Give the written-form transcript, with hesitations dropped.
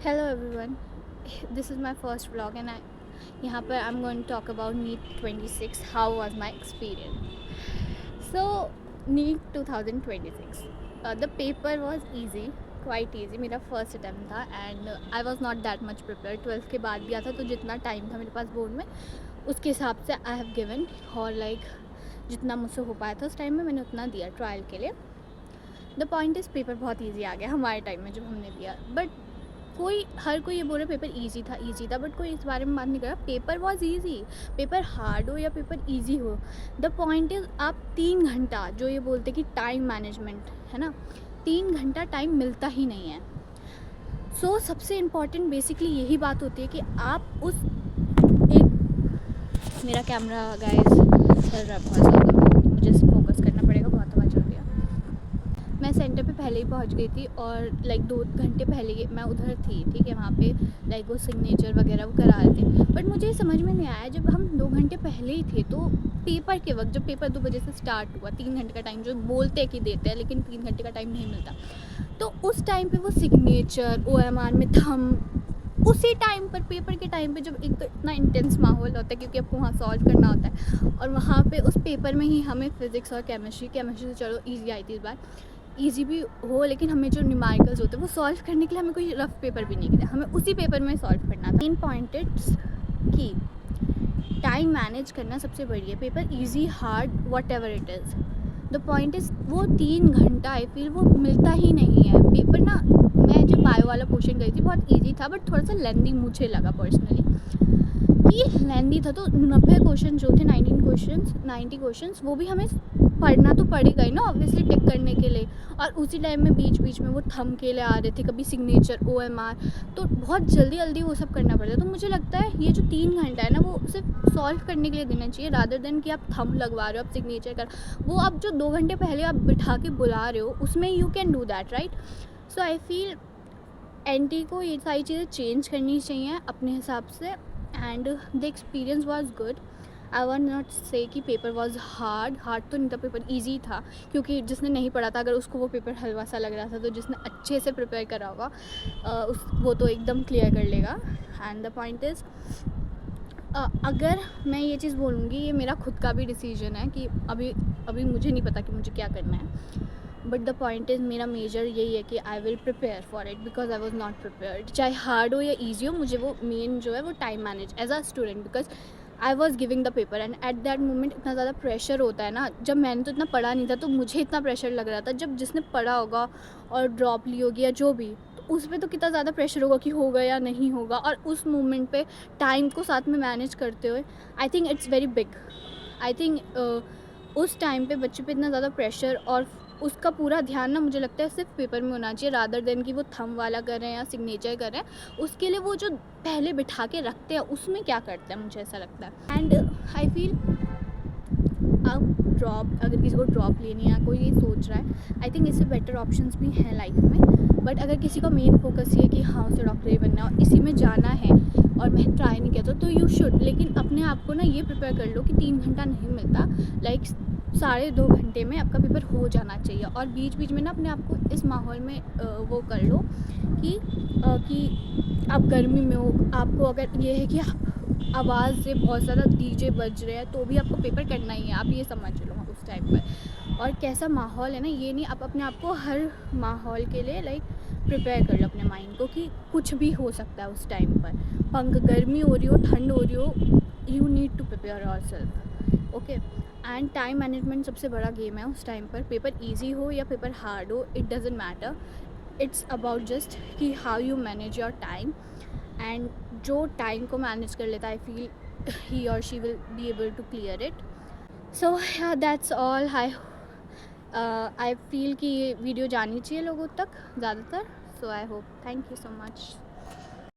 Hello everyone, this is my first vlog and यहाँ पर I'm going to talk about NEET 26. How was my experience? So NEET 2026. The paper was easy, quite easy. मेरा first attempt था and I was not that much prepared. 12th के बाद दिया था तो जितना टाइम था मेरे पास बोर्ड में उसके हिसाब से I have given और जितना मुझसे हो पाया था उस टाइम में मैंने उतना दिया ट्रायल के लिए. द पॉइंट इज़ पेपर बहुत ईजी आ गया हमारे टाइम में जब हमने दिया. बट हर कोई ये बोल रहा पेपर ईजी था बट कोई इस बारे में बात नहीं कर रहा. Paper was easy. Paper hard हो या पेपर ईजी हो, द पॉइंट इज़ आप 3 घंटा जो ये बोलते कि टाइम मैनेजमेंट है ना, 3 घंटा टाइम मिलता ही नहीं है. सो सबसे इम्पॉर्टेंट बेसिकली यही बात होती है कि आप उस एक मेरा कैमरा गाइस चल रहा है बहुत ज़्यादा, मुझे फोकस करना पड़ेगा, बहुत आवाज़ आ रही है. मैं सेंटर पे पहले ही पहुंच गई थी और 2 घंटे पहले मैं उधर थी. ठीक है, वहाँ पे वो सिग्नेचर वगैरह वो करा रहे थे. बट मुझे समझ में नहीं आया जब हम 2 घंटे पहले ही थे तो पेपर के वक्त जब पेपर 2 बजे से स्टार्ट हुआ, 3 घंटे का टाइम जो बोलते हैं कि देते हैं लेकिन 3 घंटे का टाइम नहीं मिलता, तो उस टाइम पर वो सिग्नेचर OMR में थम उसी टाइम पर पेपर के टाइम पे जब एक तो इतना इंटेंस माहौल होता है क्योंकि आपको वहाँ सॉल्व करना होता है और वहाँ पे उस पेपर में ही हमें फिज़िक्स और केमिस्ट्री से चलो ईजी आई थी इस बार, ईजी भी हो लेकिन हमें जो न्यूमेरिकल्स होते हैं वो सॉल्व करने के लिए हमें कोई रफ पेपर भी नहीं किया, हमें उसी पेपर में सॉल्व करना था. मेन पॉइंट कि टाइम मैनेज करना सबसे बड़ी है. Paper easy hard what ever it is, the point is वो 3 घंटा आई फील वो मिलता ही नहीं है. पेपर ना, मैं जो बायो वाला क्वेश्चन गई थी बहुत ईजी था बट थोड़ा सा लेंदी मुझे लगा पर्सनली कि लेंदी था. तो 90 क्वेश्चन जो थे 90 क्वेश्चन वो भी हमें पढ़ना तो पड़ेगा ही ना ऑब्वियसली टिक करने के लिए, और उसी टाइम में बीच में वो थम के लिए आ रहे थे, कभी सिग्नेचर OMR, तो बहुत जल्दी वो सब करना पड़ता है. तो मुझे लगता है ये जो 3 घंटा है ना वो सिर्फ सॉल्व करने के लिए देना चाहिए रादर देन कि आप थम लगवा रहे हो, आप सिग्नेचर कर, वो आप जो 2 घंटे पहले आप बिठा के बुला रहे हो उसमें you can do that right. So I feel NT को ये सारी चीज़ें चेंज करनी चाहिए अपने हिसाब से. And the experience was good. I want not से कि पेपर वॉज हार्ड तो नहीं था, पेपर ईजी था क्योंकि जिसने नहीं पढ़ा था अगर उसको वो पेपर हलवा सा लग रहा था तो जिसने अच्छे से प्रिपेयर करा होगा वो तो एकदम क्लियर कर लेगा. एंड द पॉइंट इज़ अगर मैं ये चीज़ बोलूँगी, ये मेरा खुद का भी डिसीजन है कि अभी मुझे नहीं पता कि मुझे क्या करना है, बट द पॉइंट इज़ मेरा मेजर यही है कि I will prepare for it because I was not prepared. चाहे हार्ड हो या ईजी हो, मुझे वो मेन जो है वो time manage as a student because I was giving the paper and at that moment इतना ज़्यादा प्रेशर होता है ना. जब मैंने तो इतना पढ़ा नहीं था तो मुझे इतना प्रेशर लग रहा था, जब जिसने पढ़ा होगा और ड्रॉप ली होगी या जो भी, तो उस पर तो कितना ज़्यादा प्रेशर होगा कि होगा या नहीं होगा, और उस मोमेंट पे टाइम को साथ में मैनेज करते हुए I think it's very big. I think उस टाइम पे बच्चे पे इतना ज़्यादा प्रेशर और उसका पूरा ध्यान ना मुझे लगता है सिर्फ पेपर में होना चाहिए रादर देन कि वो थम वाला कर रहे हैं या सिग्नेचर कर रहे हैं. उसके लिए वो जो पहले बिठा के रखते हैं उसमें क्या करते हैं मुझे ऐसा लगता है. एंड आई फील अब अगर किसी को ड्रॉप लेनी है, कोई ये सोच रहा है, आई थिंक इससे बेटर ऑप्शंस भी हैं लाइफ में. बट अगर किसी का मेन फोकस ये कि हाँ उसे डॉक्टर ही बनना और इसी में जाना है और मैं ट्राई नहीं किया तो यू शुड, लेकिन अपने आप को ना ये प्रिपेयर कर लो कि 3 घंटा नहीं मिलता, 2.5 घंटे में आपका पेपर हो जाना चाहिए. और बीच में ना अपने आप को इस माहौल में वो कर लो कि आप गर्मी में हो, आपको अगर ये है कि आप आवाज़ से बहुत ज़्यादा DJ बज रहे हैं तो भी आपको पेपर करना ही है, आप ये समझ लो उस टाइम पर. और कैसा माहौल है ना, ये नहीं, आप अपने आप को हर माहौल के लिए प्रिपेयर कर लो अपने माइंड को कि कुछ भी हो सकता है उस टाइम पर. गर्मी हो रही हो, ठंड हो रही हो, you need to prepare yourself. Okay. And time management सबसे बड़ा गेम है उस टाइम पर. पेपर ईजी हो या पेपर हार्ड हो, it doesn't matter. It's about just कि how you manage your time. And जो टाइम को मैनेज कर लेता, आई फील ही और she will be able to clear it. So that's all. I feel कि ये video जानी चाहिए लोगों तक ज़्यादातर. So I hope. Thank you so much.